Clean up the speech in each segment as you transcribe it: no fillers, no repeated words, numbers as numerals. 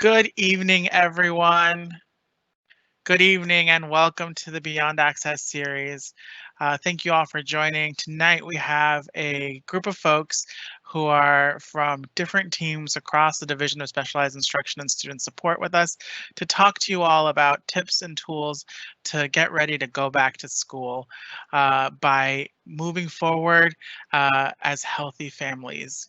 Good evening, everyone. Good evening and welcome to the Beyond Access series. Thank you all for joining. Tonight we have a group of folks who are from different teams across the Division of Specialized Instruction and Student Support with us to talk to you all about tips and tools to get ready to go back to school by moving forward as healthy families.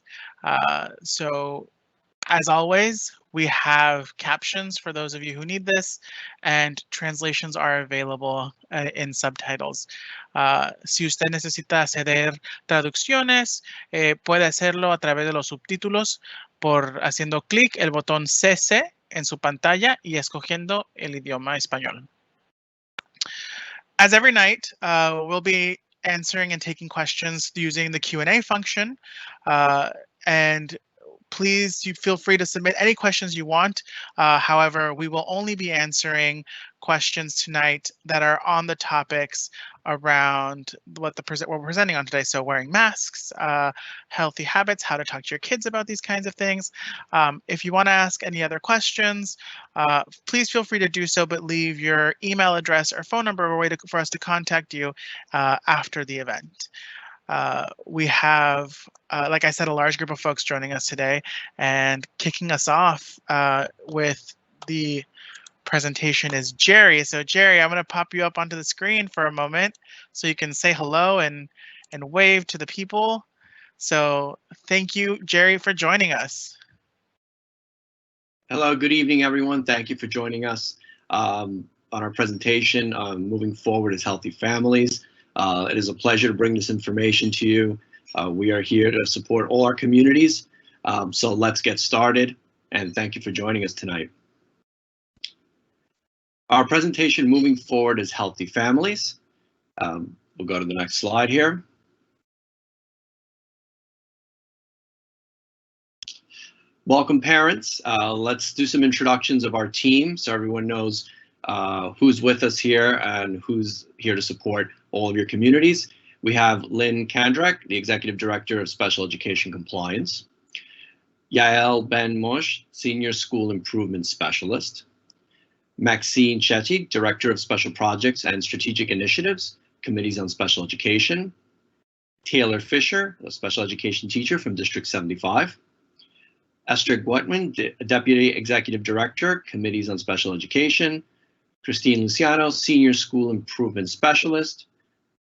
As always, we have captions for those of you who need this, and translations are available in subtitles. Si usted necesita acceder traducciones, puede hacerlo a través de los subtítulos por haciendo clic el botón CC en su pantalla y escogiendo el idioma español. As every night, we'll be answering and taking questions using the Q&A function, and please feel free to submit any questions you want. However, we will only be answering questions tonight that are on the topics around what we're presenting on today. So wearing masks, healthy habits, how to talk to your kids about these kinds of things. If you want to ask any other questions, please feel free to do so, but leave your email address or phone number or a way for us to contact you after the event. We have, like I said, a large group of folks joining us today, and kicking us off with the presentation is Jerry. So Jerry, I'm going to pop you up onto the screen for a moment so you can say hello and wave to the people. So thank you, Jerry, for joining us. Hello, good evening, everyone. Thank you for joining us on our presentation, Moving Forward as Healthy Families. It is a pleasure to bring this information to you. We are here to support all our communities. So let's get started, and thank you for joining us tonight. Our presentation, Moving Forward as Healthy Families. We'll go to the next slide here. Welcome, parents. Let's do some introductions of our team so everyone knows who's with us here and who's here to support all of your communities. We have Lynn Kandrak, the Executive Director of Special Education Compliance. Yael Ben-Moshe, Senior School Improvement Specialist. Maxine Checchi, Director of Special Projects and Strategic Initiatives, Committees on Special Education. Taylor Fisher, a Special Education Teacher from District 75. Esther Guetman, Deputy Executive Director, Committees on Special Education. Christine Luciano, Senior School Improvement Specialist.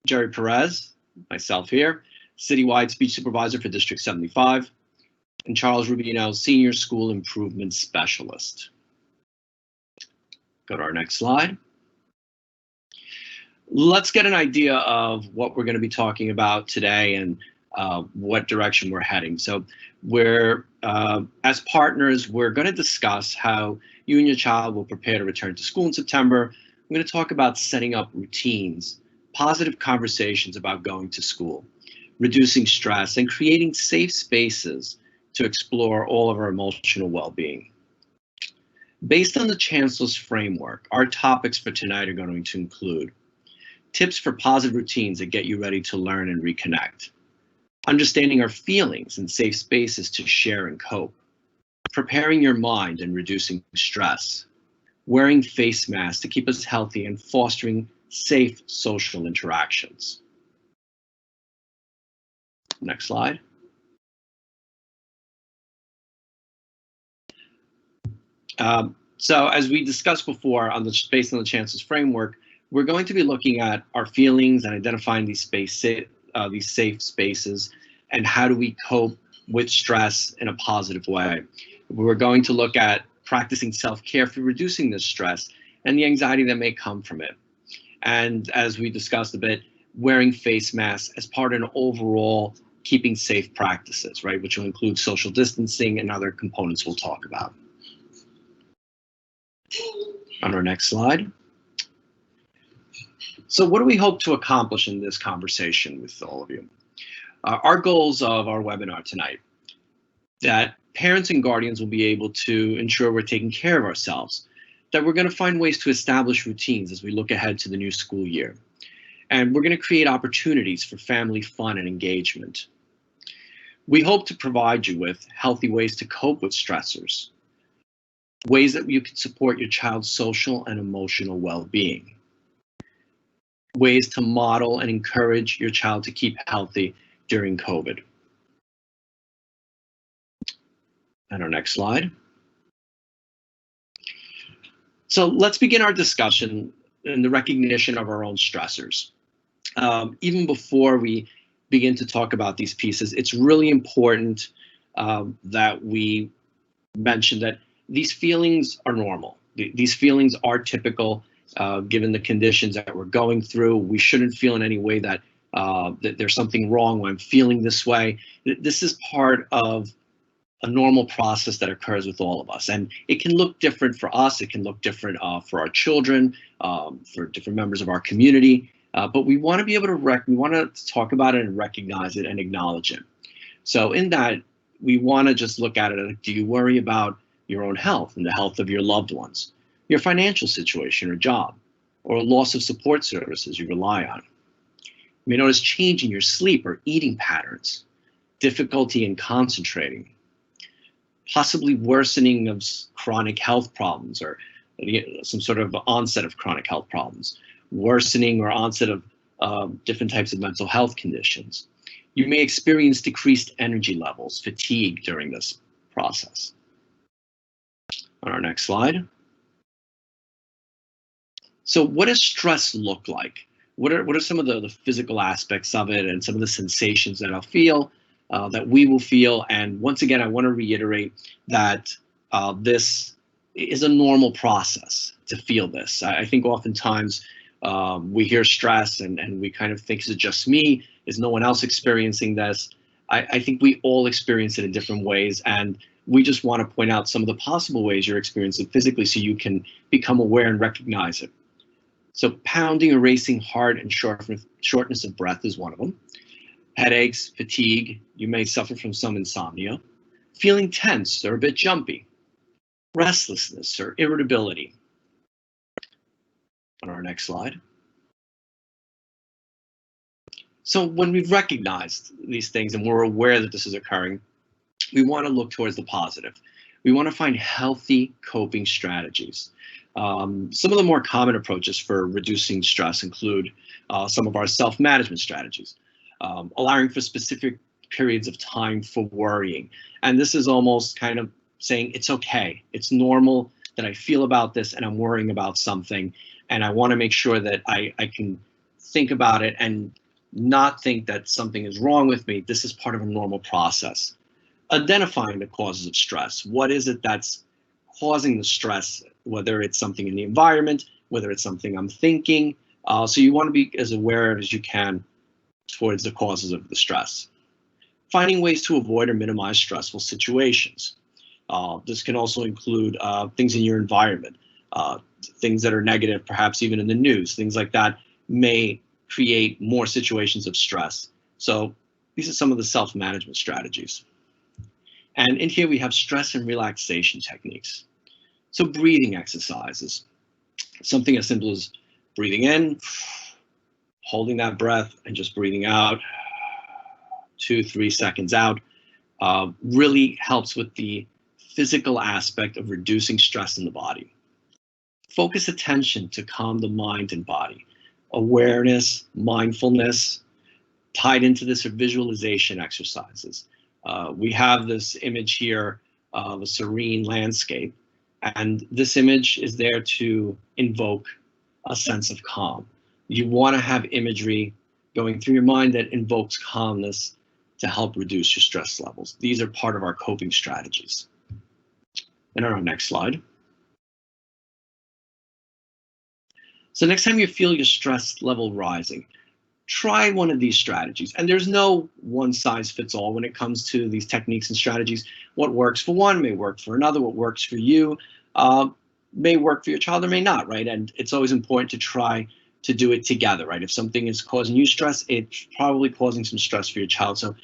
Jerry Perez, myself here, Citywide Speech Supervisor for District 75. And Charles Rubino, Senior School Improvement Specialist. Go to our next slide. Let's get an idea of what we're going to be talking about today and what direction we're heading. So we're, as partners, we're going to discuss how you and your child will prepare to return to school in September. I'm going to talk about setting up routines, positive conversations about going to school, reducing stress, and creating safe spaces to explore all of our emotional well-being. Based on the Chancellor's framework, our topics for tonight are going to include tips for positive routines that get you ready to learn and reconnect, understanding our feelings and safe spaces to share and cope, preparing your mind and reducing stress, wearing face masks to keep us healthy, and fostering safe social interactions. Next slide. So as we discussed before, based on the Chancellor's framework, we're going to be looking at our feelings and identifying these safe spaces, and how do we cope with stress in a positive way. We're going to look at practicing self-care for reducing this stress and the anxiety that may come from it. And as we discussed a bit, wearing face masks as part of an overall keeping safe practices, right, which will include social distancing and other components we'll talk about. On our next slide. So what do we hope to accomplish in this conversation with all of you? Our goals of our webinar tonight, that parents and guardians will be able to ensure we're taking care of ourselves, that we're going to find ways to establish routines as we look ahead to the new school year, and we're going to create opportunities for family fun and engagement. We hope to provide you with healthy ways to cope with stressors, Ways that you can support your child's social and emotional well-being. Ways to model and encourage your child to keep healthy during COVID. And our next slide. So let's begin our discussion in the recognition of our own stressors. Even before we begin to talk about these pieces, it's really important that we mention that these feelings are normal. These feelings are typical given the conditions that we're going through. We shouldn't feel in any way that there's something wrong when I'm feeling this way. This is part of a normal process that occurs with all of us, and it can look different for us. It can look different for our children, for different members of our community. But we want to be able to talk about it and recognize it and acknowledge it. So in that, we want to just look at it. Do you worry about your own health and the health of your loved ones, your financial situation or job, or loss of support services you rely on? You may notice change in your sleep or eating patterns, difficulty in concentrating, possibly worsening of chronic health problems or some sort of onset of chronic health problems, worsening or onset of different types of mental health conditions. You may experience decreased energy levels, fatigue during this process. On our next slide. So what does stress look like? What are some of the physical aspects of it and some of the sensations that I'll feel, that we will feel? And once again, I want to reiterate that this is a normal process to feel this. I think oftentimes we hear stress and we kind of think, is it just me? Is no one else experiencing this? I think we all experience it in different ways, and we just want to point out some of the possible ways you're experiencing it physically so you can become aware and recognize it. So pounding or racing heart and shortness of breath is one of them. Headaches, fatigue, you may suffer from some insomnia. Feeling tense or a bit jumpy. Restlessness or irritability. On our next slide. So when we've recognized these things and we're aware that this is occurring, we want to look towards the positive. We want to find healthy coping strategies. Some of the more common approaches for reducing stress include some of our self-management strategies, allowing for specific periods of time for worrying. And this is almost kind of saying it's okay, it's normal that I feel about this and I'm worrying about something, and I want to make sure that I can think about it and not think that something is wrong with me. This is part of a normal process. Identifying the causes of stress. What is it that's causing the stress, whether it's something in the environment, whether it's something I'm thinking. So you want to be as aware as you can towards the causes of the stress. Finding ways to avoid or minimize stressful situations. This can also include things in your environment, things that are negative, perhaps even in the news, things like that may create more situations of stress. So these are some of the self-management strategies. And in here we have stress and relaxation techniques. So breathing exercises, something as simple as breathing in, holding that breath, and just breathing out, 2-3 seconds out, really helps with the physical aspect of reducing stress in the body. Focus attention to calm the mind and body. Awareness, mindfulness, tied into this are visualization exercises. We have this image here of a serene landscape, and this image is there to invoke a sense of calm. You want to have imagery going through your mind that invokes calmness to help reduce your stress levels. These are part of our coping strategies. And on our next slide. So next time you feel your stress level rising, try one of these strategies. And there's no one size fits all when it comes to these techniques and strategies. What works for one may work for another. What works for you may work for your child or may not, right? And it's always important to try to do it together, right? If something is causing you stress, it's probably causing some stress for your child. So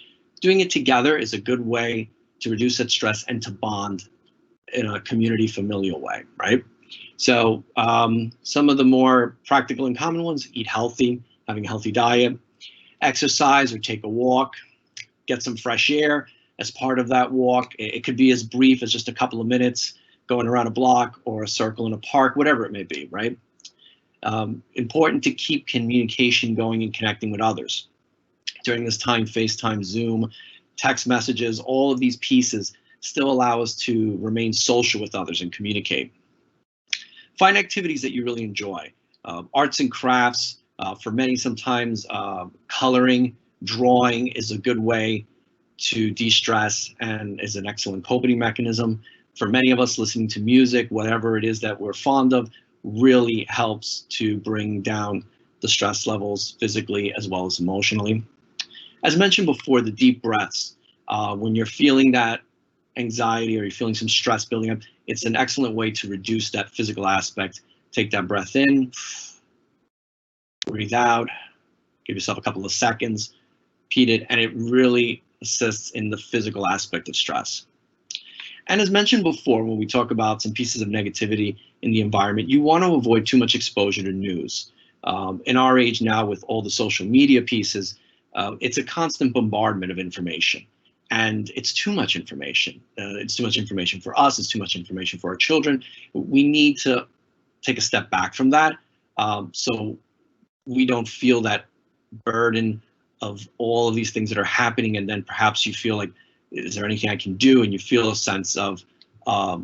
doing it together is a good way to reduce that stress and to bond in a community familial way, right? So some of the more practical and common ones: eat healthy, having a healthy diet, exercise or take a walk, get some fresh air as part of that walk. It could be as brief as just a couple of minutes, going around a block or a circle in a park, whatever it may be, right? Important to keep communication going and connecting with others. During this time, FaceTime, Zoom, text messages, all of these pieces still allow us to remain social with others and communicate. Find activities that you really enjoy. Arts and crafts, for many sometimes coloring, drawing is a good way to de-stress and is an excellent coping mechanism. For many of us, listening to music, whatever it is that we're fond of, really helps to bring down the stress levels physically as well as emotionally. As mentioned before, the deep breaths. When you're feeling that anxiety or you're feeling some stress building up, it's an excellent way to reduce that physical aspect. Take that breath in, breathe out, give yourself a couple of seconds, repeat it, and it really assists in the physical aspect of stress. And as mentioned before, when we talk about some pieces of negativity in the environment, you want to avoid too much exposure to news. In our age now, with all the social media pieces, it's a constant bombardment of information. And it's too much information. It's too much information for us. It's too much information for our children. We need to take a step back from that, so we don't feel that burden of all of these things that are happening. And then perhaps you feel like, is there anything I can do? And you feel a sense of, how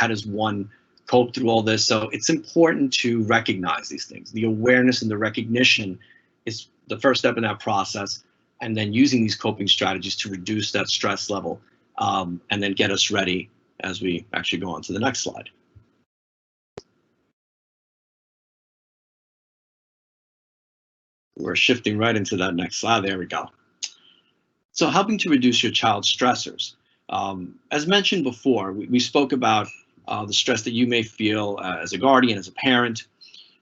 does one cope through all this? So it's important to recognize these things. The awareness and the recognition is the first step in that process. And then using these coping strategies to reduce that stress level, and then get us ready as we actually go on to the next slide. We're shifting right into that next slide. There we go. So helping to reduce your child's stressors. As mentioned before, we spoke about the stress that you may feel as a guardian, as a parent,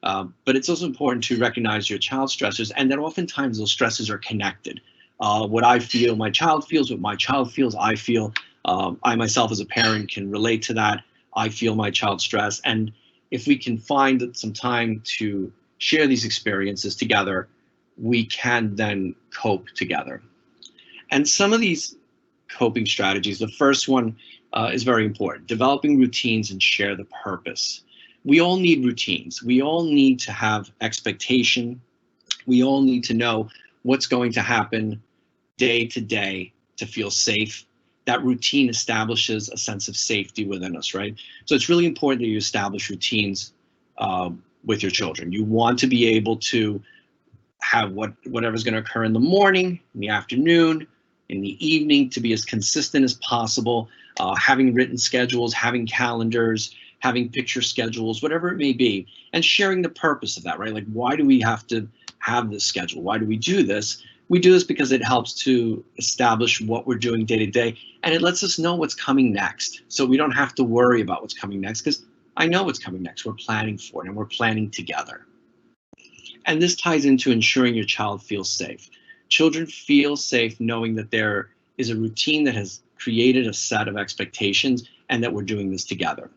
but it's also important to recognize your child's stressors, and that oftentimes those stresses are connected. What I feel, my child feels. What my child feels, I feel. I myself as a parent can relate to that. I feel my child's stress. And if we can find some time to share these experiences together, we can then cope together. And some of these coping strategies, the first one is very important. Developing routines and share the purpose. We all need routines. We all need to have expectation. We all need to know what's going to happen day to day to feel safe. That routine establishes a sense of safety within us, right? So it's really important that you establish routines with your children. You want to be able to have whatever's going to occur in the morning, in the afternoon, in the evening, to be as consistent as possible. Having written schedules, having calendars, having picture schedules, whatever it may be, and sharing the purpose of that, right? Like, why do we have to have this schedule? Why do we do this? We do this because it helps to establish what we're doing day to day, and it lets us know what's coming next. So we don't have to worry about what's coming next, because I know what's coming next. We're planning for it, and we're planning together. And this ties into ensuring your child feels safe. Children feel safe knowing that there is a routine that has created a set of expectations and that we're doing this together.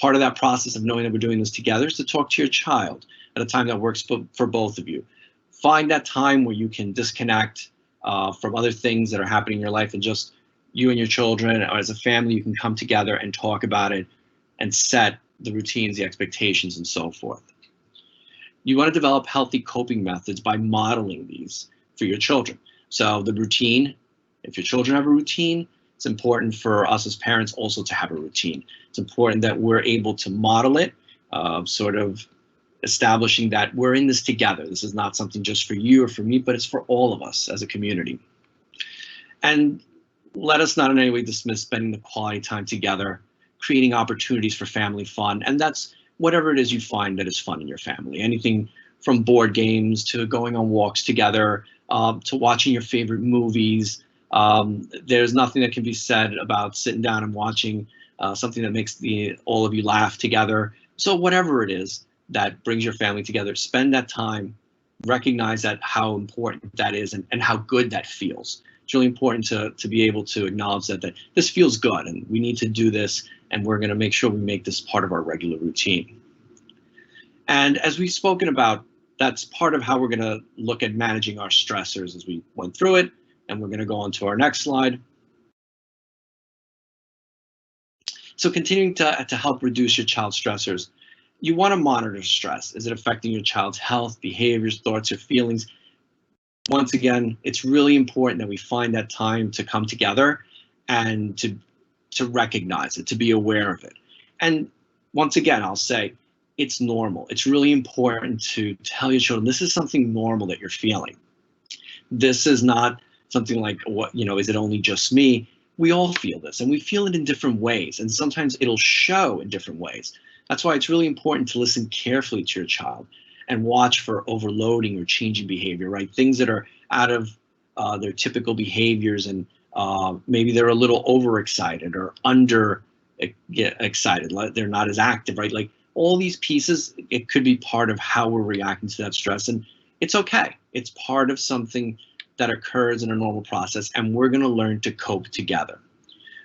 Part of that process of knowing that we're doing this together is to talk to your child at a time that works for both of you. Find that time where you can disconnect from other things that are happening in your life, and just you and your children, or as a family, you can come together and talk about it and set the routines, the expectations, and so forth. You want to develop healthy coping methods by modeling these for your children. So the routine, if your children have a routine, it's important for us as parents also to have a routine. It's important that we're able to model it, sort of establishing that we're in this together. This is not something just for you or for me, but it's for all of us as a community. And let us not in any way dismiss spending the quality time together, creating opportunities for family fun. And that's whatever it is you find that is fun in your family. Anything from board games to going on walks together, to watching your favorite movies. There's nothing that can be said about sitting down and watching something that makes all of you laugh together. So whatever it is that brings your family together, spend that time, recognize that how important that is, and how good that feels. It's really important to be able to acknowledge that this feels good and we need to do this, and we're going to make sure we make this part of our regular routine. And as we've spoken about, that's part of how we're going to look at managing our stressors as we went through it. And we're going to go on to our next slide. So continuing to help reduce your child's stressors, you want to monitor stress. Is it affecting your child's health, behaviors, thoughts, or feelings? Once again, it's really important that we find that time to come together and to recognize it, to be aware of it. And once again, I'll say it's normal. It's really important to tell your children this is something normal that you're feeling. This is not something like, what, is it only just me? We all feel this, and we feel it in different ways, and sometimes it'll show in different ways. That's why it's really important to listen carefully to your child and watch for overloading or changing behavior, right? Things that are out of their typical behaviors, and maybe they're a little overexcited or under excited, they're not as active, right? Like all these pieces, it could be part of how we're reacting to that stress, and it's okay. It's part of something that occurs in a normal process, and we're going to learn to cope together.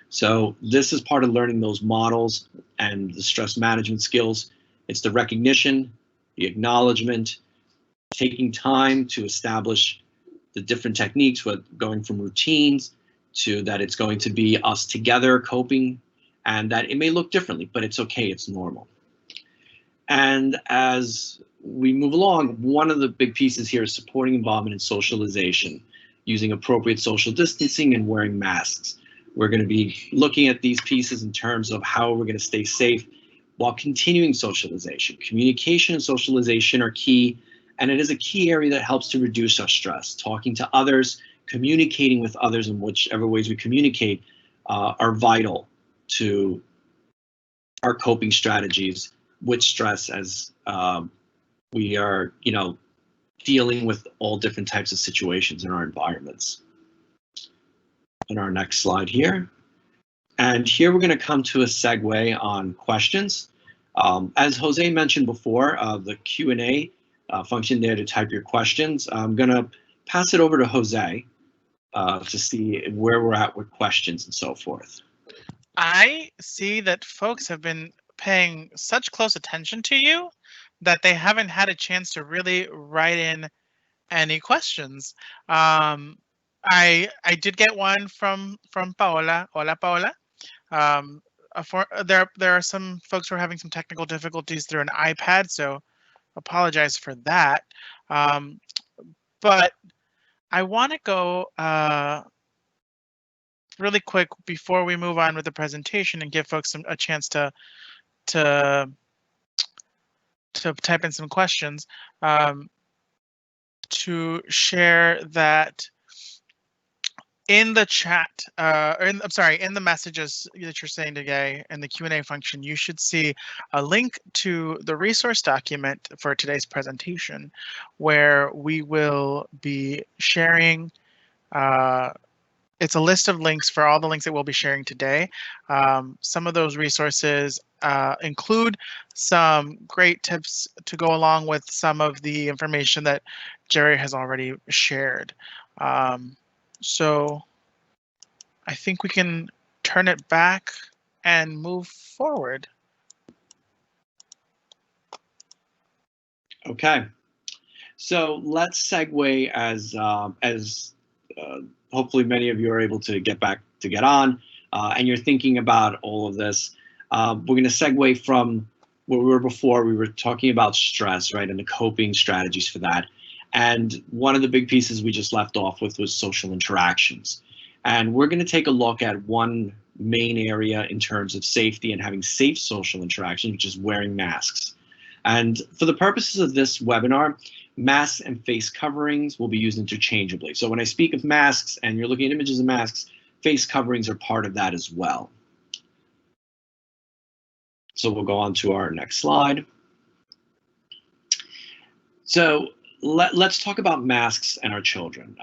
So this is part of learning those models and the stress management skills. It's the recognition, the acknowledgement, taking time to establish the different techniques, going from routines to that it's going to be us together coping, and that it may look differently, but it's okay, it's normal. And as we move along, one of the big pieces here is supporting involvement in socialization, using appropriate social distancing and wearing masks. We're going to be looking at these pieces in terms of how we're going to stay safe while continuing socialization. Communication and socialization are key, and it is a key area that helps to reduce our stress. Talking to others, communicating with others in whichever ways we communicate are vital to our coping strategies with stress as we are, dealing with all different types of situations in our environments. In our next slide here. And here we're going to come to a segue on questions. As Jose mentioned before, the Q&A function there to type your questions. I'm going to pass it over to Jose to see where we're at with questions and so forth. I see that folks have been paying such close attention to you that they haven't had a chance to really write in any questions. I did get one from Paola. Hola, Paola. There are some folks who are having some technical difficulties through an iPad, so apologize for that. But I want to go really quick before we move on with the presentation and give folks a chance to type in some questions, to share that in the chat, in the messages that you're saying today in the Q&A function, you should see a link to the resource document for today's presentation, where we will be sharing it's a list of links for all the links that we'll be sharing today. Some of those resources include some great tips to go along with some of the information that Jerry has already shared. So I think we can turn it back and move forward. Okay, so let's segue as hopefully many of you are able to get on, and you're thinking about all of this. We're going to segue from where we were before. We were talking about stress, right, and the coping strategies for that. And one of the big pieces we just left off with was social interactions. And we're going to take a look at one main area in terms of safety and having safe social interactions, which is wearing masks. And for the purposes of this webinar, masks and face coverings will be used interchangeably. So when I speak of masks and you're looking at images of masks, face coverings are part of that as well. So we'll go on to our next slide. So let's talk about masks and our children.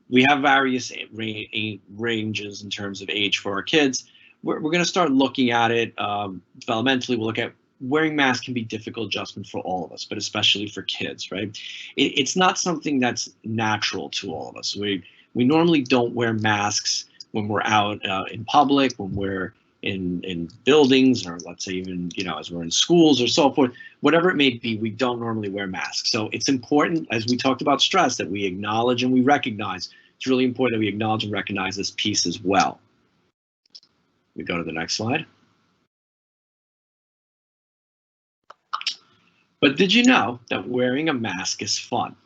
We have various ranges in terms of age for our kids. We're going to start looking at it developmentally. We'll look at wearing masks can be difficult adjustment for all of us, but especially for kids, right? It's not something that's natural to all of us. We normally don't wear masks when we're out in public, when we're in buildings, or let's say even, as we're in schools or so forth, whatever it may be, we don't normally wear masks. So it's important, as we talked about stress, that we acknowledge and we recognize. It's really important that we acknowledge and recognize this piece as well. We go to the next slide. But did you know that wearing a mask is fun?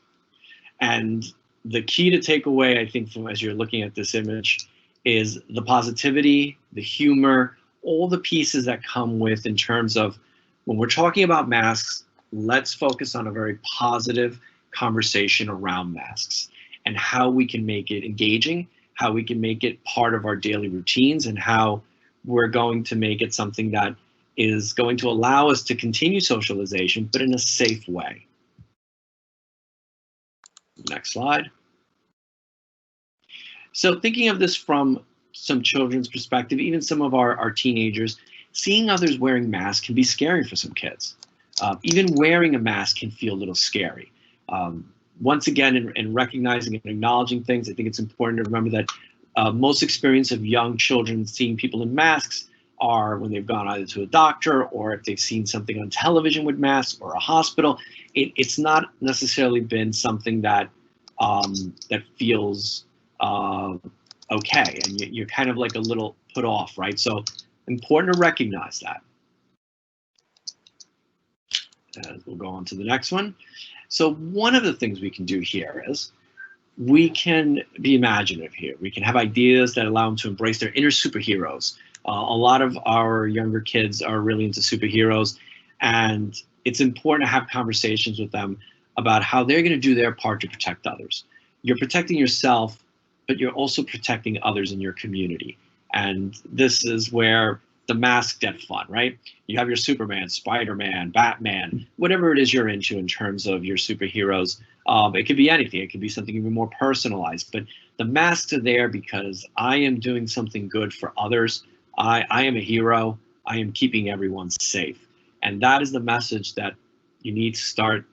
And the key to take away, I think, from as you're looking at this image, is the positivity, the humor, all the pieces that come with in terms of when we're talking about masks, let's focus on a very positive conversation around masks and how we can make it engaging, how we can make it part of our daily routines, and how we're going to make it something that is going to allow us to continue socialization, but in a safe way. Next slide. So thinking of this from some children's perspective, even some of our teenagers, seeing others wearing masks can be scary for some kids. Even wearing a mask can feel a little scary. Once again, in recognizing and acknowledging things, I think it's important to remember that most experience of young children seeing people in masks are when they've gone either to a doctor or if they've seen something on television with masks or a hospital. It's not necessarily been something that that feels okay, and you're kind of like a little put off, right? So important to recognize that. And we'll go on to the next one. So one of the things we can do here is we can be imaginative here. We can have ideas that allow them to embrace their inner superheroes. A lot of our younger kids are really into superheroes, and it's important to have conversations with them about how they're going to do their part to protect others. You're protecting yourself, but you're also protecting others in your community. And this is where the masks get fun, right? You have your Superman, Spider-Man, Batman, whatever it is you're into in terms of your superheroes. It could be anything. It could be something even more personalized. But the masks are there because I am doing something good for others. I am a hero. I am keeping everyone safe. And that is the message that you need to start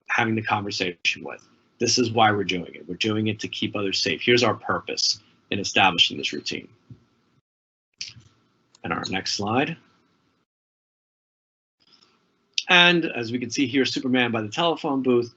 having the conversation with. This is why we're doing it. We're doing it to keep others safe. Here's our purpose in establishing this routine. And our next slide. And as we can see here, Superman by the telephone booth.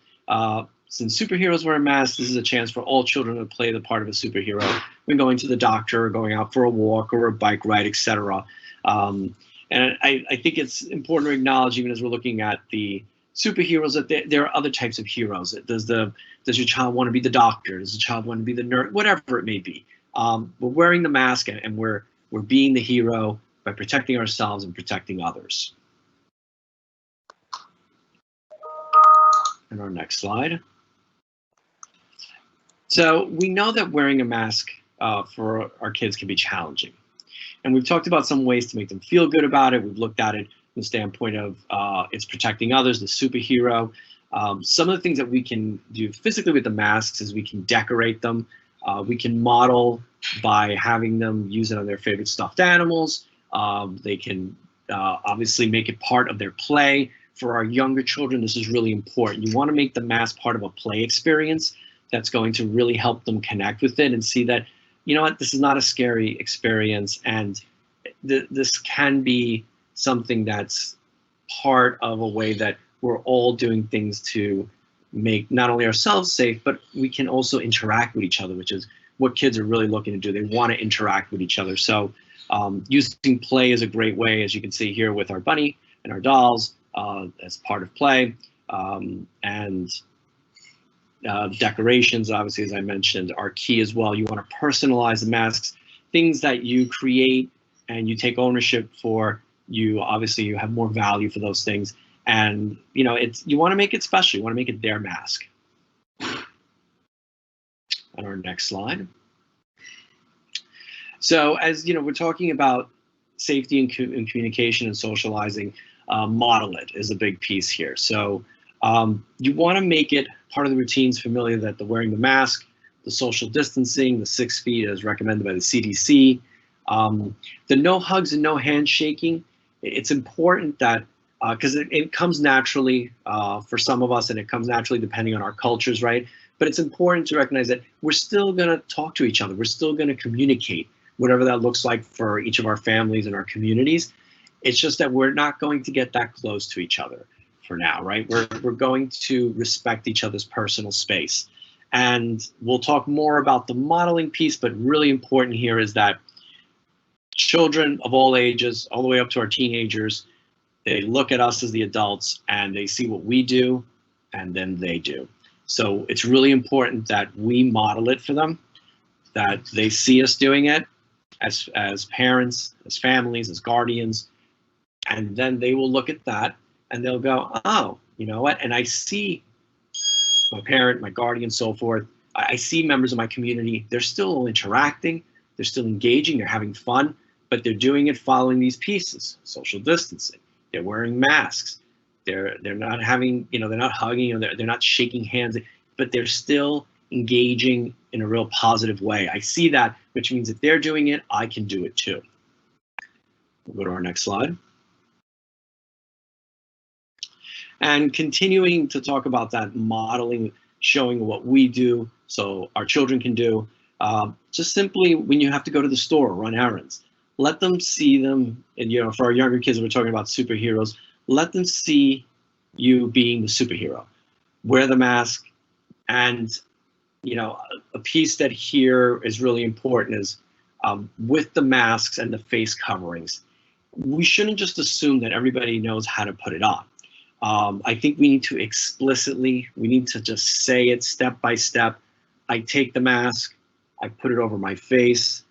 Since superheroes wear masks, this is a chance for all children to play the part of a superhero when going to the doctor or going out for a walk or a bike ride, etc. And I think it's important to acknowledge, even as we're looking at the superheroes, that there are other types of heroes. Does your child want to be the doctor? Does the child want to be the nurse? Whatever it may be. We're wearing the mask and we're being the hero by protecting ourselves and protecting others. And our next slide. So we know that wearing a mask for our kids can be challenging. And we've talked about some ways to make them feel good about it. We've looked at it from the standpoint of it's protecting others, the superhero. Some of the things that we can do physically with the masks is we can decorate them. We can model by having them use it on their favorite stuffed animals. They can obviously make it part of their play. For our younger children, this is really important. You want to make the mask part of a play experience that's going to really help them connect with it and see that, you know what, this is not a scary experience, and this can be something that's part of a way that we're all doing things to make not only ourselves safe, but we can also interact with each other, which is what kids are really looking to do. They want to interact with each other. So using play is a great way, as you can see here with our bunny and our dolls as part of play. And decorations, obviously, as I mentioned, are key as well. You want to personalize the masks, things that you create and you take ownership for. You have more value for those things, and you want to make it special. You want to make it their mask. On our next slide. So as you know, we're talking about safety and communication and socializing. Model it is a big piece here. So you want to make it part of the routines familiar, that the wearing the mask, the social distancing, the 6 feet as recommended by the CDC, the no hugs and no handshaking. It's important that, because it comes naturally for some of us, and it comes naturally depending on our cultures, right? But it's important to recognize that we're still going to talk to each other. We're still going to communicate, whatever that looks like for each of our families and our communities. It's just that we're not going to get that close to each other for now, right? We're going to respect each other's personal space. And we'll talk more about the modeling piece, but really important here is that children of all ages, all the way up to our teenagers, they look at us as the adults and they see what we do and then they do. So it's really important that we model it for them, that they see us doing it as parents, as families, as guardians, and then they will look at that and they'll go, oh, you know what? And I see my parent, my guardian, so forth. I see members of my community, they're still interacting, they're still engaging, they're having fun, but they're doing it following these pieces: social distancing, they're wearing masks, they're not having, they're not hugging, or they're not shaking hands, but they're still engaging in a real positive way. I see that, which means if they're doing it, I can do it too. We'll go to our next slide. And continuing to talk about that modeling, showing what we do so our children can do. Just simply when you have to go to the store, run errands, let them see them. And for our younger kids, we're talking about superheroes. Let them see you being the superhero. Wear the mask. And a piece that here is really important is with the masks and the face coverings, we shouldn't just assume that everybody knows how to put it on. I think we need to just say it step by step. I take the mask, I put it over my face.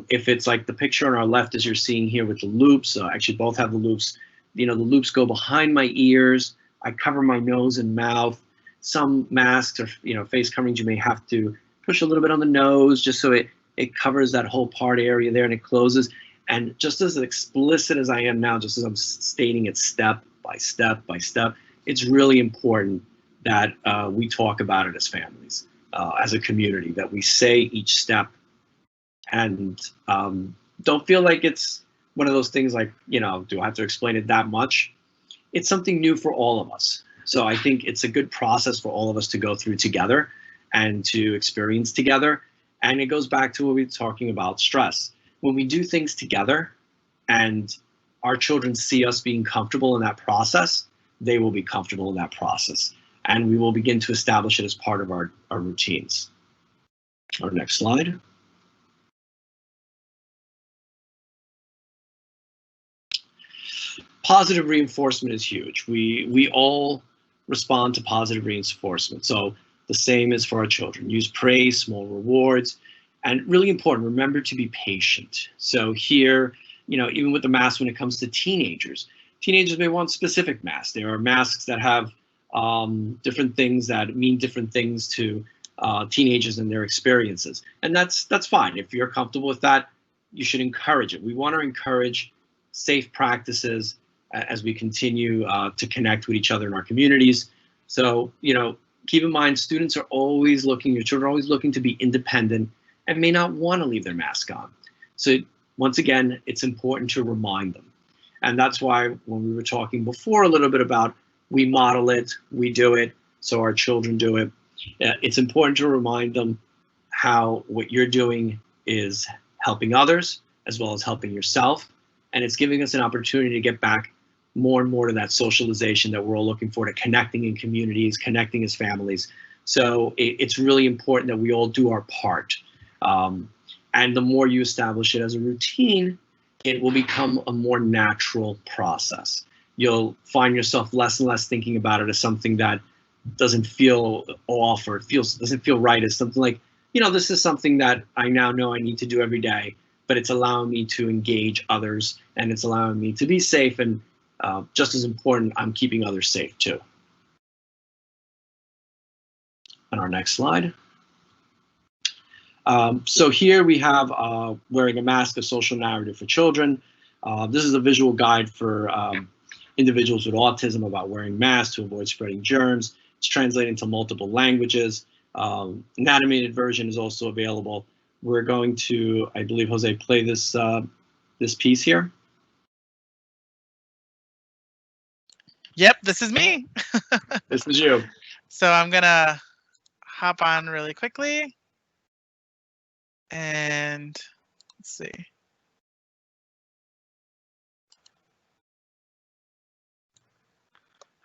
If it's like the picture on our left, as you're seeing here with the loops, actually both have the loops. The loops go behind my ears. I cover my nose and mouth. Some masks or face coverings, you may have to push a little bit on the nose just so it covers that whole part area there and it closes. And just as explicit as I am now, just as I'm stating it step by step by step, it's really important that we talk about it as families, as a community, that we say each step, and don't feel like it's one of those things like, do I have to explain it that much? It's something new for all of us. So I think it's a good process for all of us to go through together and to experience together. And it goes back to what we were talking about, stress. When we do things together and our children see us being comfortable in that process, they will be comfortable in that process. And we will begin to establish it as part of our routines. Our next slide. Positive reinforcement is huge. We all respond to positive reinforcement. So the same is for our children. Use praise, small rewards, and really important, remember to be patient. So here, even with the mask, when it comes to teenagers may want specific masks. There are masks that have different things that mean different things to teenagers and their experiences. And that's fine. If you're comfortable with that, you should encourage it. We want to encourage safe practices as we continue to connect with each other in our communities. So, keep in mind, students are always looking, your children are always looking to be independent and may not want to leave their mask on. So once again, it's important to remind them. And that's why when we were talking before a little bit about we model it, we do it, so our children do it. It's important to remind them how what you're doing is helping others as well as helping yourself. And it's giving us an opportunity to get back more and more to that socialization that we're all looking for, to connecting in communities, connecting as families. So it's really important that we all do our part. And the more you establish it as a routine, it will become a more natural process. You'll find yourself less and less thinking about it as something that doesn't feel off or doesn't feel right. As something like, this is something that I now know I need to do every day, but it's allowing me to engage others and it's allowing me to be safe, and just as important, I'm keeping others safe too. On our next slide. So here we have wearing a mask, a social narrative for children. This is a visual guide for individuals with autism about wearing masks to avoid spreading germs. It's translated into multiple languages. An animated version is also available. We're going to, I believe, Jose, play this this piece here. Yep, this is me. This is you. So I'm gonna hop on really quickly. And let's see.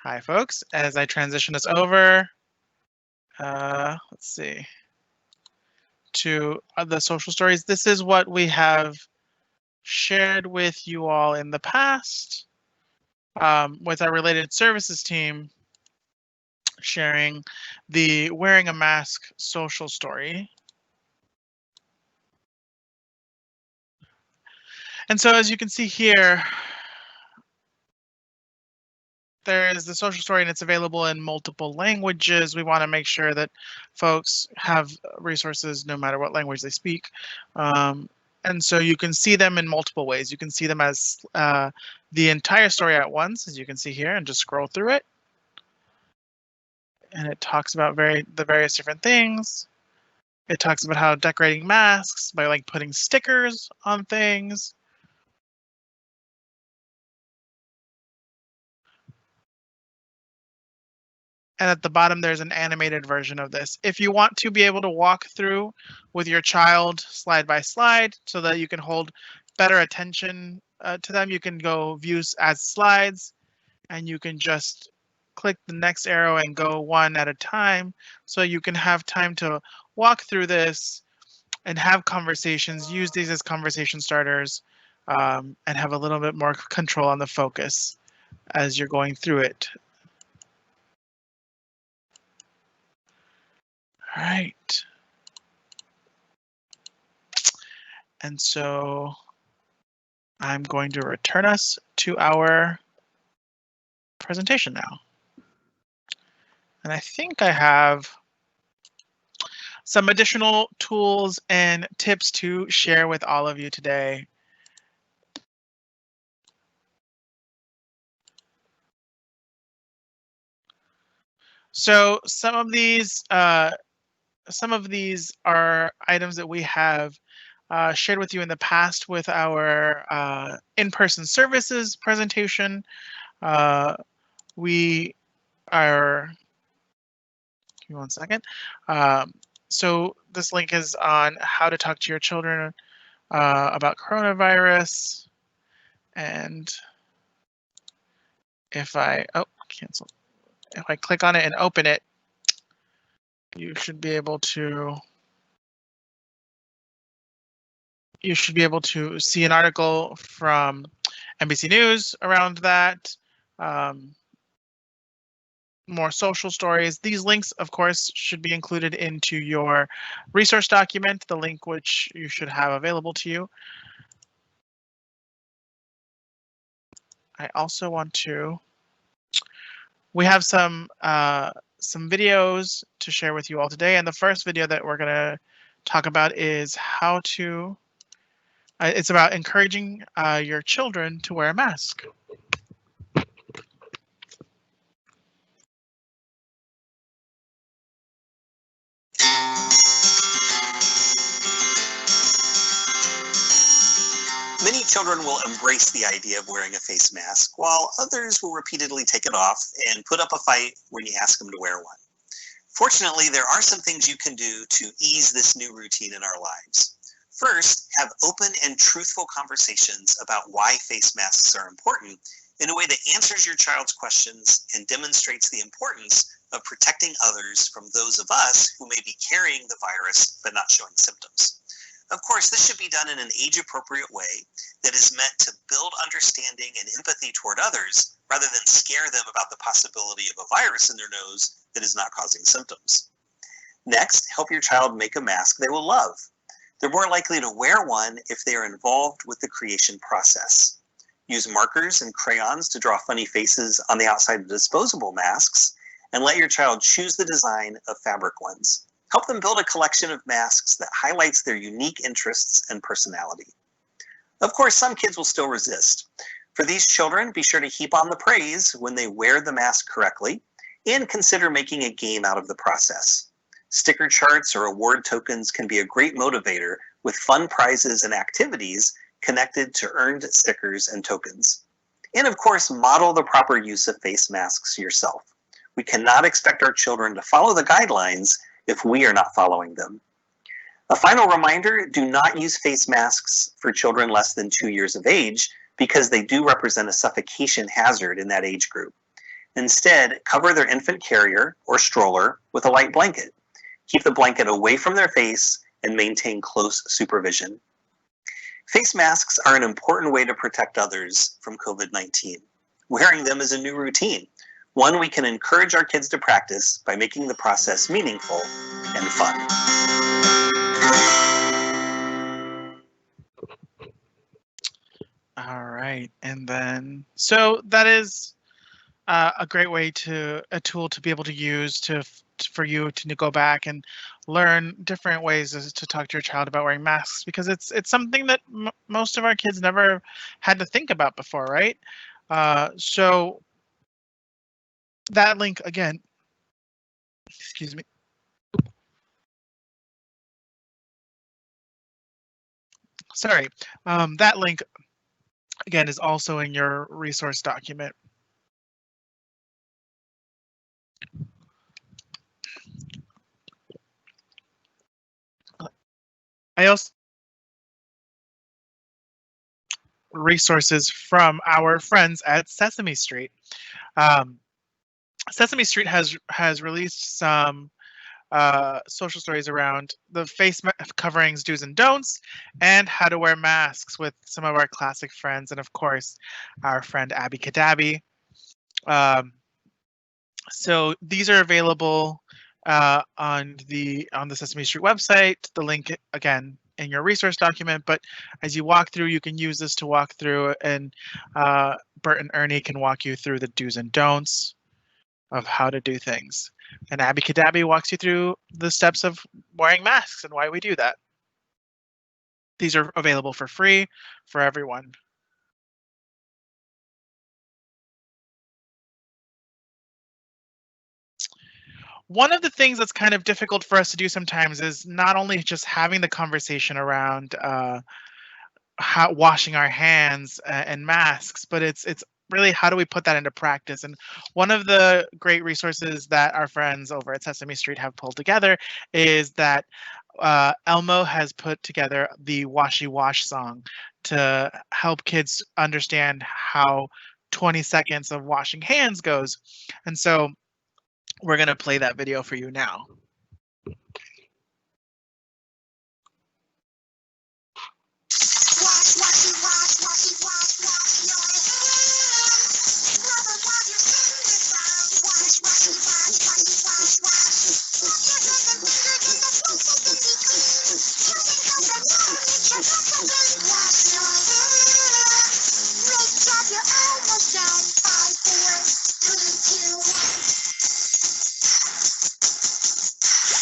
Hi, folks. As I transition this over, let's see, to the social stories. This is what we have shared with you all in the past with our related services team, sharing the wearing a mask social story. And so as you can see here, there is the social story and it's available in multiple languages. We want to make sure that folks have resources no matter what language they speak. And so you can see them in multiple ways. You can see them as the entire story at once, as you can see here, and just scroll through it. And it talks about the various different things. It talks about how decorating masks by like putting stickers on things. And at the bottom, there's an animated version of this. If you want to be able to walk through with your child slide by slide so that you can hold better attention to them, you can go views as slides and you can just click the next arrow and go one at a time. So you can have time to walk through this and have conversations, use these as conversation starters, and have a little bit more control on the focus as you're going through it. All right. And so I'm going to return us to our presentation now. And I think I have some additional tools and tips to share with all of you today. So some of these are items that we have shared with you in the past with our in-person services presentation. We are, give me one second. So this link is on how to talk to your children about coronavirus. And if I, cancel. If I click on it and open it, you should be able to see an article from NBC News around that. More social stories. These links, of course, should be included into your resource document, the link which you should have available to you. I also want to, we have some videos to share with you all today. And the first video that we're gonna talk about is how to, it's about encouraging your children to wear a mask. Many children will embrace the idea of wearing a face mask, while others will repeatedly take it off and put up a fight when you ask them to wear one. Fortunately, there are some things you can do to ease this new routine in our lives. First, have open and truthful conversations about why face masks are important in a way that answers your child's questions and demonstrates the importance of protecting others from those of us who may be carrying the virus but not showing symptoms. Of course, this should be done in an age-appropriate way that is meant to build understanding and empathy toward others rather than scare them about the possibility of a virus in their nose that is not causing symptoms. Next, help your child make a mask they will love. They're more likely to wear one if they are involved with the creation process. Use markers and crayons to draw funny faces on the outside of disposable masks, and let your child choose the design of fabric ones. Help them build a collection of masks that highlights their unique interests and personality. Of course, some kids will still resist. For these children, be sure to heap on the praise when they wear the mask correctly, and consider making a game out of the process. Sticker charts or award tokens can be a great motivator with fun prizes and activities connected to earned stickers and tokens. And of course, model the proper use of face masks yourself. We cannot expect our children to follow the guidelines if we are not following them. A final reminder, do not use face masks for children less than 2 years of age because they do represent a suffocation hazard in that age group. Instead, cover their infant carrier or stroller with a light blanket. Keep the blanket away from their face and maintain close supervision. Face masks are an important way to protect others from COVID-19. Wearing them is a new routine, one we can encourage our kids to practice by making the process meaningful and fun. All right, and then so that is a great way a tool to be able to use for you to go back and learn different ways to talk to your child about wearing masks, because it's something that most of our kids never had to think about before, right? So that link again, excuse me. Sorry, that link again is also in your resource document. I also resources from our friends at Sesame Street. Sesame Street has released some social stories around the face coverings, do's and don'ts, and how to wear masks with some of our classic friends, and of course, our friend Abby Kadabi. So these are available on the Sesame Street website. The link again in your resource document. But as you walk through, you can use this to walk through, and Bert and Ernie can walk you through the do's and don'ts of how to do things. And Abby Kadabi walks you through the steps of wearing masks and why we do that. These are available for free for everyone. One of the things that's kind of difficult for us to do sometimes is not only just having the conversation around washing our hands and masks, but it's really how do we put that into practice. And one of the great resources that our friends over at Sesame Street have pulled together is that Elmo has put together the Washy Wash song to help kids understand how 20 seconds of washing hands goes. And so we're going to play that video for you now.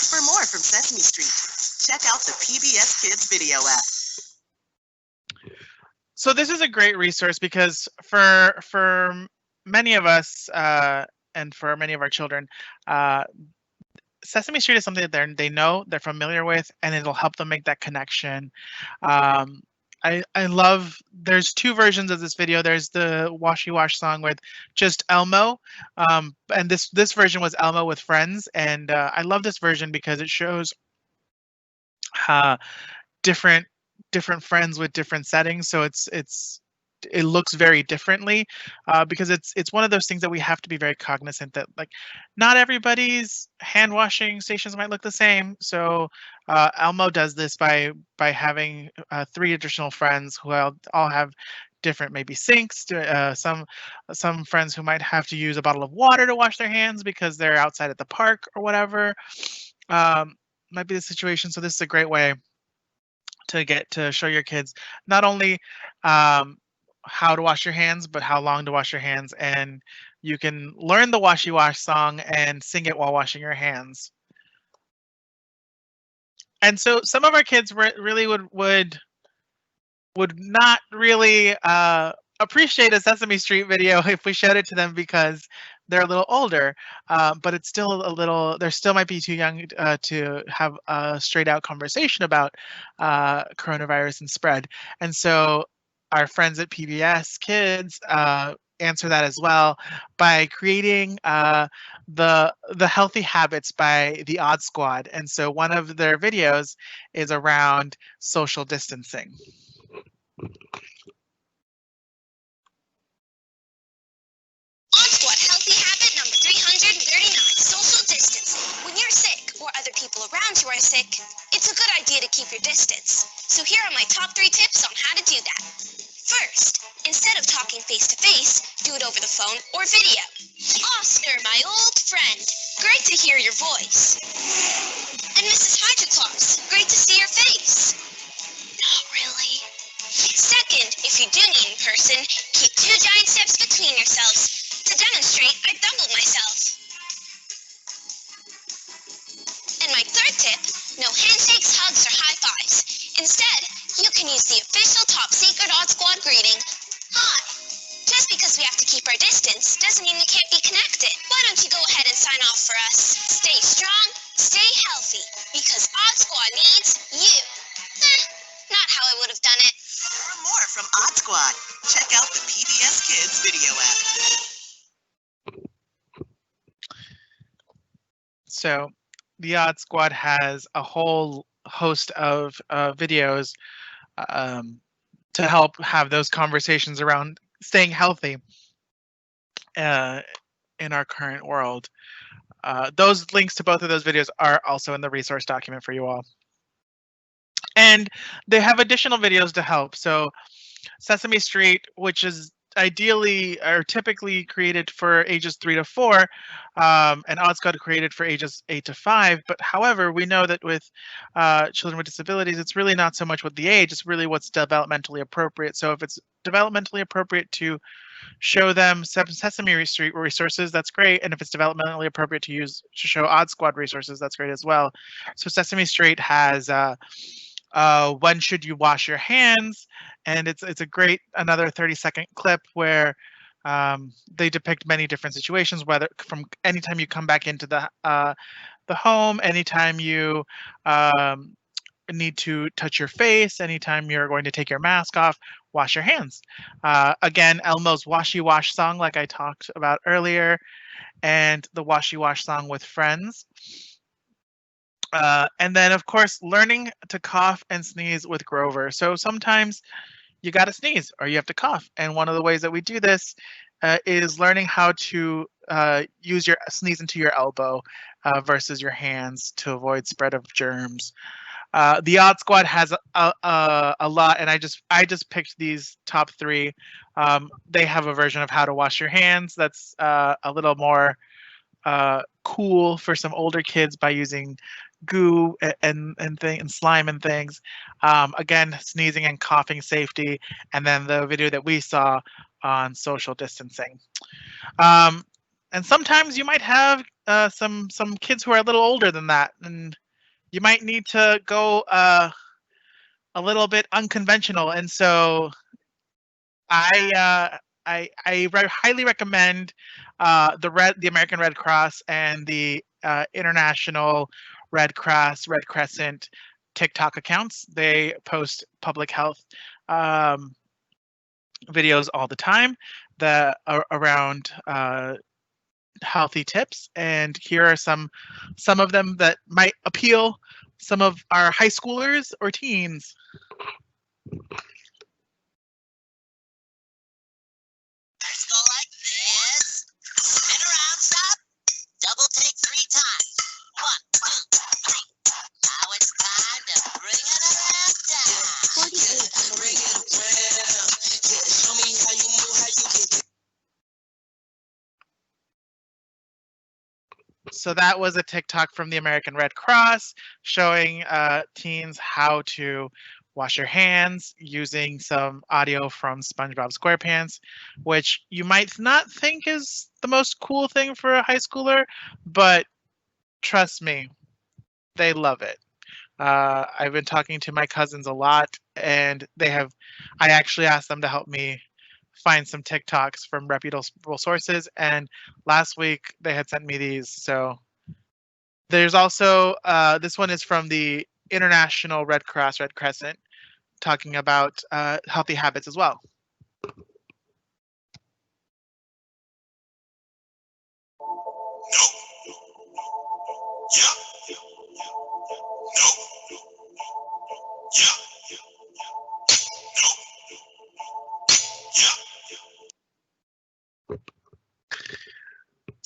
For more from Sesame Street, check out the PBS Kids video app. So this is a great resource because for many of us and for many of our children, Sesame Street is something that they know, they're familiar with, and it'll help them make that connection. I love, there's two versions of this video. There's the Washy Wash song with just Elmo, and this version was Elmo with friends, and I love this version because it shows different friends with different settings. So it looks very differently because it's one of those things that we have to be very cognizant that, like, not everybody's hand washing stations might look the same. So Elmo does this by having 3 additional friends who all have different maybe sinks. Some friends who might have to use a bottle of water to wash their hands because they're outside at the park or whatever. Might be the situation. So this is a great way to get to show your kids not only how to wash your hands, but how long to wash your hands. And you can learn the Washy Wash song and sing it while washing your hands. And so some of our kids really would not really appreciate a Sesame Street video if we showed it to them because they're a little older, but it's still a little, they still might be too young to have a straight out conversation about coronavirus and spread. And so our friends at PBS Kids answer that as well by creating the Healthy Habits by the Odd Squad. And so one of their videos is around social distancing. Odd Squad healthy habit number 339, social distancing. When you're sick or other people around you are sick, it's a good idea to keep your distance. So here are my top 3 tips on how to do that. First, instead of talking face-to-face, do it over the phone or video. Oscar, my old friend, great to hear your voice. And Mrs. Hydra Claus, great to see your face. Not really. Second, if you do meet in person, keep 2 giant steps between yourselves. To demonstrate, I doubled myself. And my third tip, no handshakes, hugs, or high fives. Instead, you can use the official top secret Odd Squad greeting, hi. Just because we have to keep our distance doesn't mean we can't be connected. Why don't you go ahead and sign off for us? Stay strong, stay healthy, because Odd Squad needs you. Not how I would have done it. For more from Odd Squad, check out the PBS Kids video app. So the Odd Squad has a whole host of videos to help have those conversations around staying healthy in our current world. Those links to both of those videos are also in the resource document for you all. And they have additional videos to help. So Sesame Street, which is ideally or typically created for ages 3 to 4, and Odd Squad created for ages 8 to 5. But however, we know that with children with disabilities, it's really not so much with the age, it's really what's developmentally appropriate. So if it's developmentally appropriate to show them Sesame Street resources, that's great. And if it's developmentally appropriate to show Odd Squad resources, that's great as well. So Sesame Street has when should you wash your hands, and it's a great another 30-second clip where they depict many different situations, whether from anytime you come back into the home, anytime you need to touch your face, anytime you're going to take your mask off, wash your hands. Again, Elmo's Washy Wash song, like I talked about earlier, and the Washy Wash song with friends. And then, of course, learning to cough and sneeze with Grover. So sometimes you got to sneeze or you have to cough. And one of the ways that we do this is learning how to use your sneeze into your elbow versus your hands to avoid spread of germs. The Odd Squad has a lot, and I just picked these top 3. They have a version of how to wash your hands that's a little more cool for some older kids by using goo and slime and things. Again, sneezing and coughing safety, and then the video that we saw on social distancing. And sometimes you might have some kids who are a little older than that, and you might need to go a little bit unconventional. And so I highly recommend the American Red Cross and the International Red Cross, Red Crescent TikTok accounts. They post public health videos all the time around healthy tips, and here are some of them that might appeal some of our high schoolers or teens. Let's go like this. Spin around, stop. Double take 3 times. 1, 2, 3. Now it's time to bring it around town. 48. Bring it around. Show me how you move, how you get. So that was a TikTok from the American Red Cross showing teens how to wash your hands using some audio from SpongeBob SquarePants, which you might not think is the most cool thing for a high schooler, but trust me, they love it. I've been talking to my cousins a lot, and I actually asked them to help me find some TikToks from reputable sources, and last week they had sent me these. So there's also this one is from the International Red Cross, Red Crescent, talking about healthy habits as well.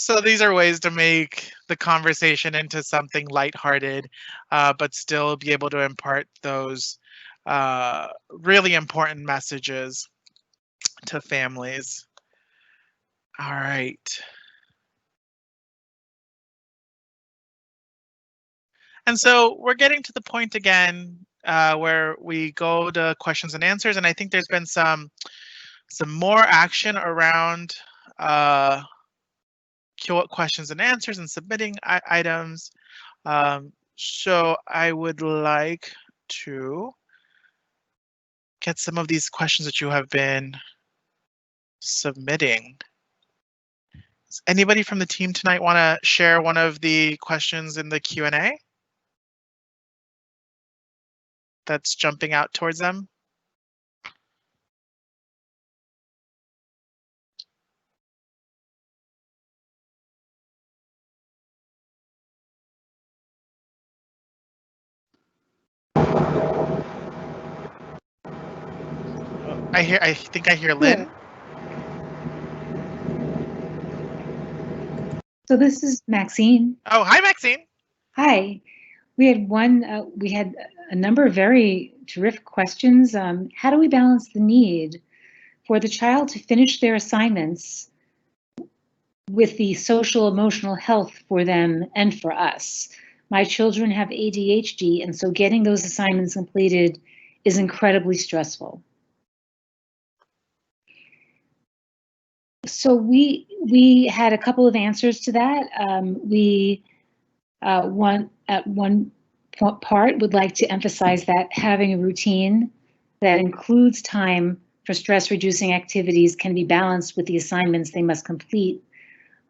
So these are ways to make the conversation into something lighthearted, but still be able to impart those really important messages to families. All right. And so we're getting to the point again where we go to questions and answers, and I think there's been some more action around questions and answers and submitting items. So I would like to get some of these questions that you have been submitting. Does anybody from the team tonight want to share one of the questions in the Q&A that's jumping out towards them? I think I hear Lynn. So this is Maxine. Oh, hi, Maxine. Hi. We had a number of very terrific questions. How do we balance the need for the child to finish their assignments with the social emotional health for them and for us? My children have ADHD, and so getting those assignments completed is incredibly stressful. So we had a couple of answers to that. One part would like to emphasize that having a routine that includes time for stress reducing activities can be balanced with the assignments they must complete.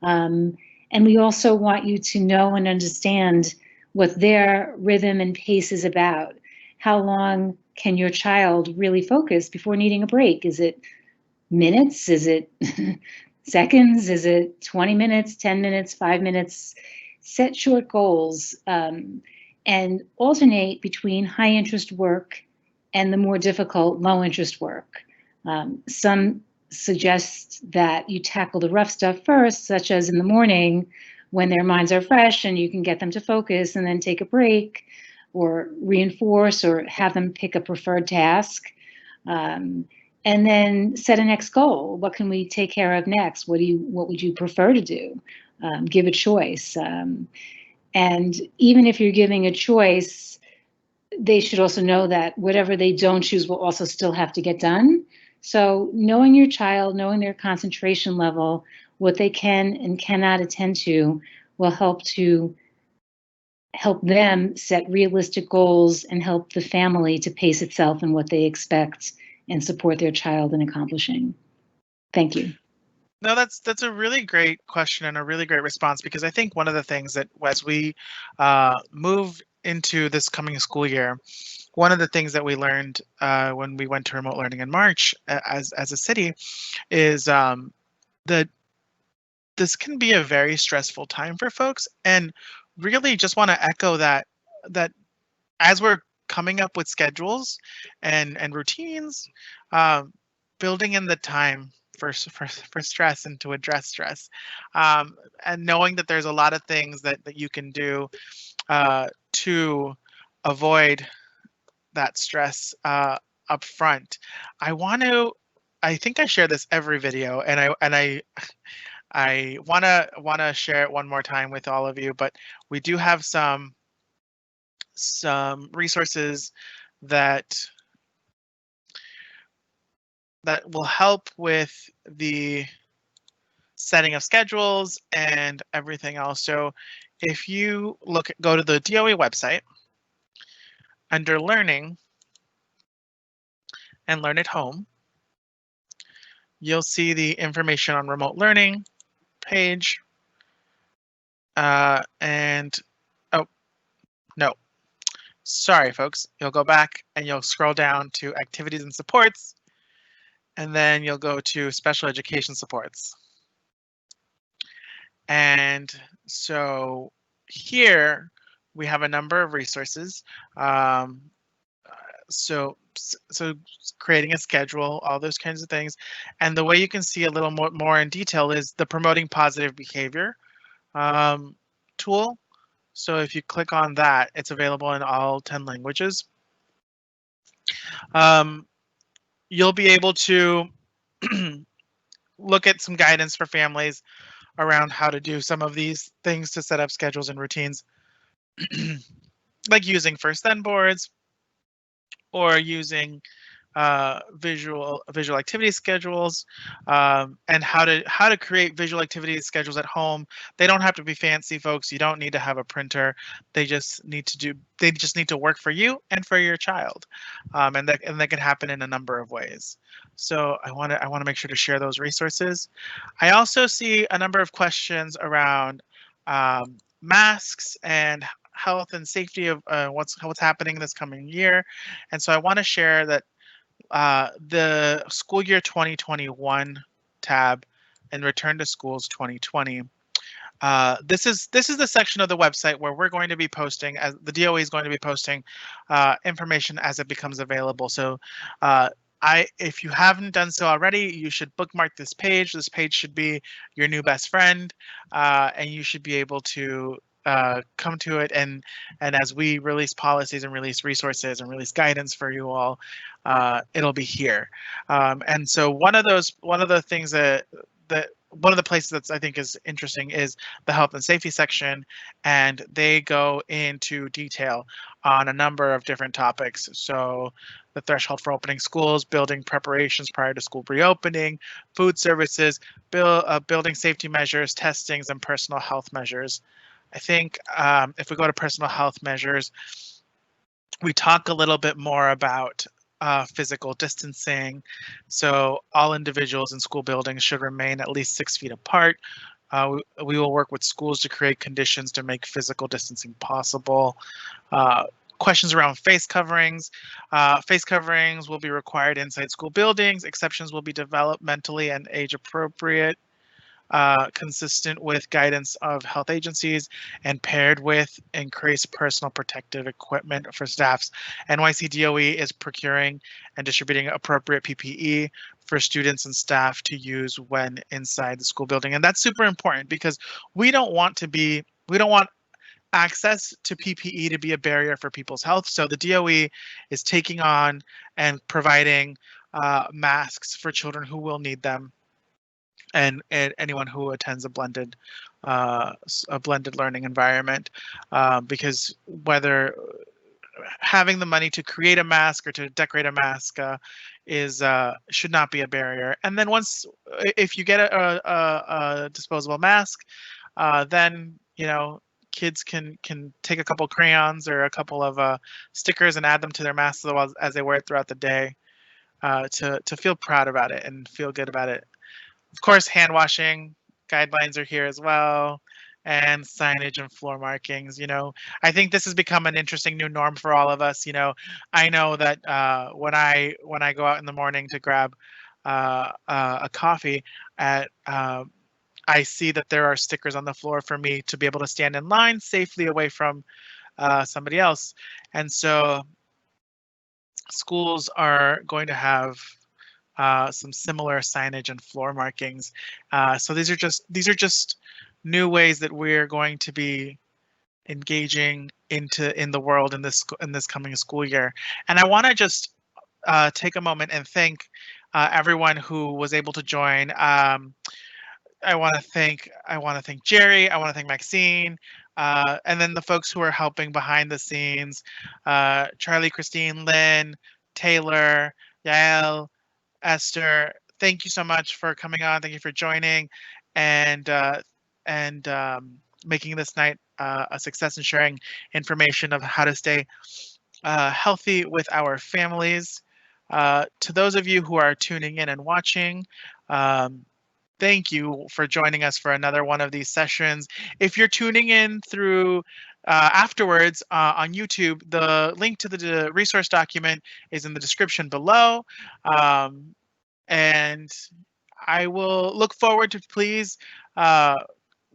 And we also want you to know and understand what their rhythm and pace is about. How long can your child really focus before needing a break? Is it minutes? Is it seconds? Is it 20 minutes, 10 minutes, 5 minutes? Set short goals and alternate between high interest work and the more difficult low interest work. Some suggest that you tackle the rough stuff first, such as in the morning when their minds are fresh and you can get them to focus, and then take a break or reinforce or have them pick a preferred task. And then set a next goal. What can we take care of next? What would you prefer to do? Give a choice. And even if you're giving a choice, they should also know that whatever they don't choose will also still have to get done. So knowing your child, knowing their concentration level, what they can and cannot attend to, will help them set realistic goals and help the family to pace itself in what they expect and support their child in accomplishing. Thank you. No, that's a really great question and a really great response, because I think one of the things that as we move into this coming school year, one of the things that we learned when we went to remote learning in March as a city is that this can be a very stressful time for folks, and really just want to echo that as we're coming up with schedules and routines, building in the time for stress and to address stress, and knowing that there's a lot of things that you can do to avoid that stress up front. I think I share this every video, and I wanna share it one more time with all of you, but we do have some resources that will help with the setting of schedules and everything else. So if you go to the DOE website under Learning and Learn at Home, you'll see the information on remote learning page. And oh, no, sorry, folks. You'll go back and you'll scroll down to activities and supports, and then you'll go to special education supports. And so here we have a number of resources. So creating a schedule, all those kinds of things. And the way you can see a little more in detail is the promoting positive behavior tool. So if you click on that, it's available in all 10 languages. You'll be able to look at some guidance for families around how to do some of these things to set up schedules and routines, like using first then boards or using visual activity schedules, and how to create visual activity schedules at home. They don't have to be fancy, folks. You don't need to have a printer. They just need to work for you and for your child, and that can happen in a number of ways. So I want to make sure to share those resources. I also see a number of questions around masks and health and safety of what's happening this coming year, and so I want to share that the school year 2021 tab and return to schools 2020. This is the section of the website where we're going to be posting, as the DOE is going to be posting information as it becomes available. So if you haven't done so already, you should bookmark this page. This page should be your new best friend, and you should be able to come to it, and as we release policies and release resources and release guidance for you all, it'll be here. And so one of the things that one of the places that I think is interesting is the health and safety section, and they go into detail on a number of different topics. So the threshold for opening schools, building preparations prior to school reopening, food services, building safety measures, testings, and personal health measures. I think if we go to personal health measures, we talk a little bit more about physical distancing. So all individuals in school buildings should remain at least 6 feet apart. We will work with schools to create conditions to make physical distancing possible. Questions around face coverings. Face coverings will be required inside school buildings. Exceptions will be developmentally and age appropriate. Consistent with guidance of health agencies and paired with increased personal protective equipment for staffs. NYC DOE is procuring and distributing appropriate PPE for students and staff to use when inside the school building. And that's super important because we don't want access to PPE to be a barrier for people's health. So the DOE is taking on and providing masks for children who will need them, and anyone who attends a blended learning environment, because whether having the money to create a mask or to decorate a mask should not be a barrier. And then if you get a disposable mask, then kids can take a couple crayons or a couple of stickers and add them to their masks as they wear it throughout the day, to feel proud about it and feel good about it. Of course, hand washing guidelines are here as well, and signage and floor markings. I think this has become an interesting new norm for all of us. I know that when I go out in the morning to grab a coffee I see that there are stickers on the floor for me to be able to stand in line safely away from somebody else. And so schools are going to have some similar signage and floor markings. So these are just new ways that we're going to be engaging in the world in this coming school year. And I want to just take a moment and thank everyone who was able to join. I want to thank Jerry. I want to thank Maxine, and then the folks who are helping behind the scenes: Charlie, Christine, Lynn, Taylor, Yael, Esther. Thank you so much for coming on. Thank you for joining, and making this night a success and sharing information of how to stay healthy with our families. To those of you who are tuning in and watching, thank you for joining us for another one of these sessions. If you're tuning in through afterwards on YouTube, the link to the resource document is in the description below. And I will look forward to, please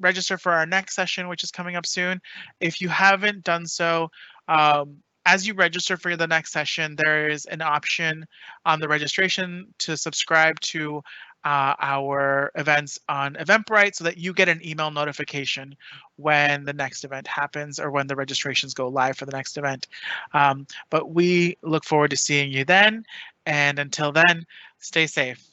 register for our next session, which is coming up soon. If you haven't done so, as you register for the next session, there is an option on the registration to subscribe to our events on Eventbrite so that you get an email notification when the next event happens or when the registrations go live for the next event. But we look forward to seeing you then. And until then, stay safe.